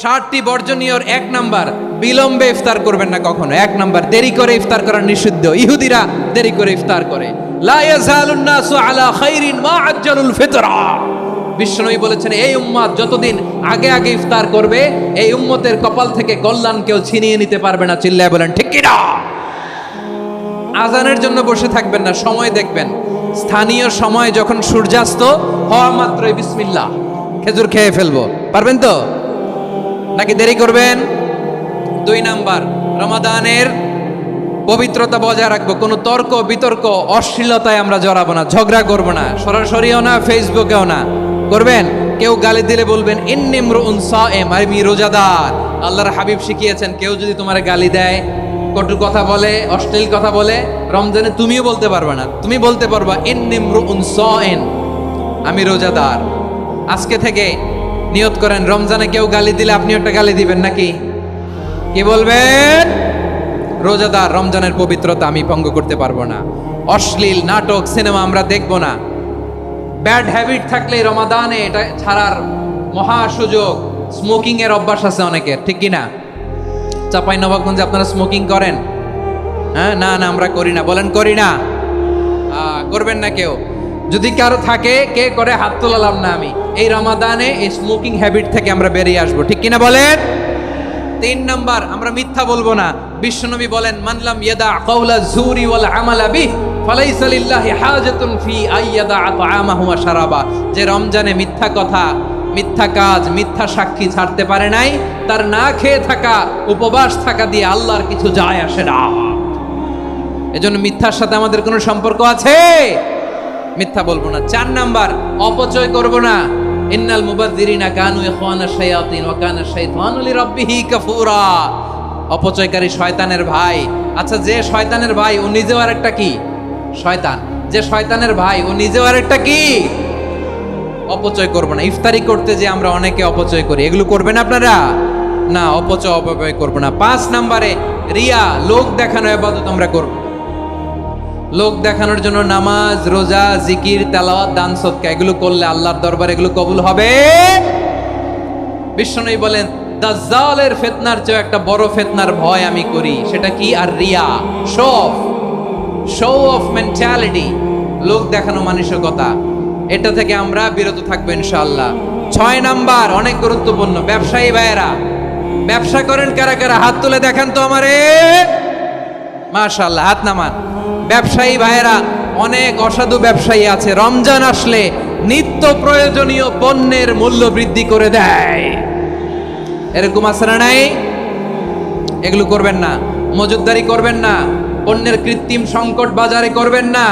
60টি বর্জনীয়র 1 number, বিলম্বে ইফতার করবেন না কখনো। 1 নাম্বার, দেরি করে ইফতার করা নিষিদ্ধ। ইহুদিরা দেরি করে ইফতার করে। লা ইয়াজালুন নাসু আলা খাইরিন মা আজ্জালুল ফিতরা। বিশ্বনবী বলেছেন, এই উম্মত যতদিন আগে আগে ইফতার করবে, এই উম্মতের কপাল থেকে কল্যাণ কেউ ছিনিয়ে নিতে পারবে না। চিল্লায় বলেন ঠিক কি না? আজানের জন্য বসে থাকবেন না, সময় দেখবেন। স্থানীয় সময় যখন সূর্যাস্ত হওয়া মাত্রই বিসমিল্লাহ, খেজুর খেয়ে ফেলবো। পারবেন তো নাকি দেরি করবেন? 2 নাম্বার, রমাদানের পবিত্রতা বজায় রাখবো। কোনো তর্ক বিতর্ক অশ্লীলতায় আমরা জড়াবো না, ঝগড়া করবো না, সরাসরিও না, ফেসবুকেও না। করবেন কেউ গালি দিলে বলবেন ইন্নী ইমরুউন সায়েম, আমি রোজাদার। আল্লাহর হাবিব শিখিয়েছেন, কেউ যদি তোমার গালি দেয়, কটু কথা বলে, অশ্লীল কথা বলে, রমজানে তুমিও বলতে পারবে না। তুমি বলতে পারবা ইন্নী ইমরুউন সায়েম, আমি রোজাদার। আজকে থেকে নিয়ত করেন, রমজানে কেউ গালি দিলে আপনি একটা গালি দিবেন নাকি? কি বলবেন? রোজাদার, রমজানের পবিত্রতা আমি ভঙ্গ করতে পারবো না। অশ্লীল নাটক সিনেমা আমরা দেখবো না। ব্যাড হ্যাবিট থাকলে রমাদানে এটা ছাড়ার মহা সুযোগ। স্মোকিং এর অভ্যাস আছে অনেকের, ঠিক কি না? চাঁপাইনবাবগঞ্জে আপনারা স্মোকিং করেন? হ্যাঁ, না না আমরা করি না। বলেন করি না। করবেন না কেউ। যদি কারো থাকে, কে করে হাত তোলালাম না আমি। এই রমাদানে এই স্মোকিং হ্যাবিট থেকে আমরা বেরিয়ে আসবো, ঠিক কিনা বলেন? 3 নাম্বার, আমরা মিথ্যা বলবো না। বিশ্বনবী বলেন, মানলাম ইয়াদা কাওলা যুরি ওয়াল আমালা বিহি ফালাইসা লিল্লাহি হাজাতুন ফি আইয়াদা তাআমাহু ওয়া শারাবা। যে রমজানে মিথ্যা কথা, মিথ্যা কাজ, মিথ্যা সাক্ষী ছাড়তে পারে নাই, তার না খেয়ে থাকা, উপবাস থাকা দিয়ে আল্লাহর কিছু যায় আসে না। এজন্য মিথ্যার সাথে আমাদের কোনো সম্পর্ক আছে? মিথ্যা বলবো না। 4 নাম্বার, অপচয় করব না। ইন্নাল মুবাযযিরিনা কানু ইখওয়ানাশ শায়াতিন ওয়া কানা শাইতানু লিরাব্বিহি কাফুরা। অপচয়কারী শয়তানের ভাই। আচ্ছা, যে শয়তানের ভাই ও নিজেও আরেকটা কি? শয়তান। যে শয়তানের ভাই ও নিজেও আরেকটা কি? অপচয় করব না। ইফতারি করতে যে আমরা অনেকে অপচয় করি, এগুলো করবেন আপনারা? না, অপচয় করব না। 5 নাম্বারে, রিয়া, লোক দেখানো ইবাদত আমরা করব। লোক দেখানোর জন্য নামাজ, রোজা, জিকির, তেলাওয়াত, দান, সদকা এগুলো করলে আল্লাহর দরবারে এগুলো কবুল হবে। বিশ্বনবী বলেন, দাজ্জালের ফিতনার চেয়ে একটা বড় ফিতনার ভয় আমি করি। সেটা কি? আর রিয়া, শো অফ মেন্টালিটি, লোক দেখানো মানসিকতা। এটা থেকে আমরা বিরত থাকবো ইনশাআল্লাহ। 6 নাম্বার, অনেক গুরুত্বপূর্ণ। ব্যবসায়ী ভাইয়েরা, ব্যবসা করেন কারা কারা? হাত তুলে দেখান তো আমারে। মাশাআল্লাহ, হাত নামান। ব্যবসায়ী ভাইয়েরা, অনেক অসাধু ব্যবসায়ী আছে, রমজান আসলে নিত্য প্রয়োজনীয় পণ্যের মূল্য বৃদ্ধি করে দেয়। এরকম আছে না নাই? এগুলো করবেন না। মজুদদারি করবেন না। পণ্যের কৃত্রিম সংকট বাজারে করবেন না।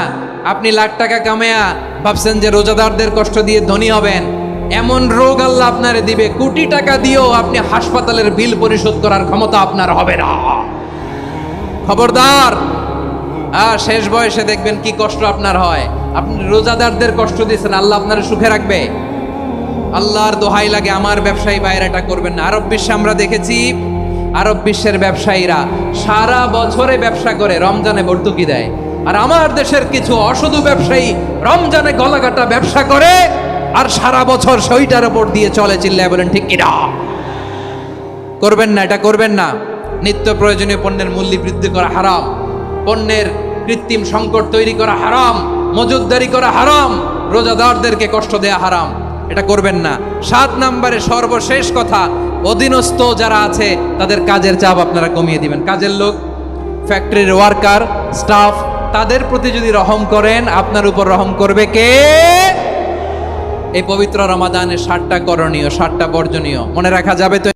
আপনি লাখ টাকা কামায়া ভাবছেন যে রোজাদারদের কষ্ট দিয়ে ধনী হবেন। এমন রোগ আল্লাহ আপনারে দিবে, কোটি টাকা দিয়েও আপনি হাসপাতালের বিল পরিশোধ করার ক্ষমতা আপনার হবে না। খবরদার। শেষ বয়সে দেখবেন কি কষ্ট আপনার হয়। আপনি রোজাদারদের কষ্ট দিয়েছেন, আল্লাহ আপনার সুখে রাখবে? আল্লাহর দোহাই লাগে, আমার ব্যবসায়ী ভাইয়েরা এটা করবেন না। আরব বিশ্বে আমরা দেখেছি, আরব বিশ্বের ব্যবসায়ীরা সারা বছরে ব্যবসা করে, রমজানে ভর্তুকি দেয়। আর আমার দেশের কিছু অসাধু ব্যবসায়ী রমজানে গলাকাটা ব্যবসা করে আর সারা বছর সইটার উপর দিয়ে চলে। চিল্লায় বলেন ঠিক কিনা? করবেন না, এটা করবেন না। নিত্য প্রয়োজনীয় পণ্যের মূল্য বৃদ্ধি করা হারাম। পণ্যের কৃত্রিম সংকট তৈরি করা হারাম। মজুদদারি করা হারাম। রোজাদারদেরকে কষ্ট দেয়া হারাম। এটা করবেন না। 7 নাম্বারে সর্বশেষ কথা, অধীনস্থ যারা আছে তাদের কাজের চাপ আপনারা কমিয়ে দিবেন। কাজের লোক, ফ্যাক্টরির ওয়ার্কার, স্টাফ, তাদের প্রতি যদি রহম করেন, আপনার উপর রহম করবে কে? এই পবিত্র রমাদানের 7টা করণীয়, 7টা বর্জনীয় মনে রাখা যাবে তো?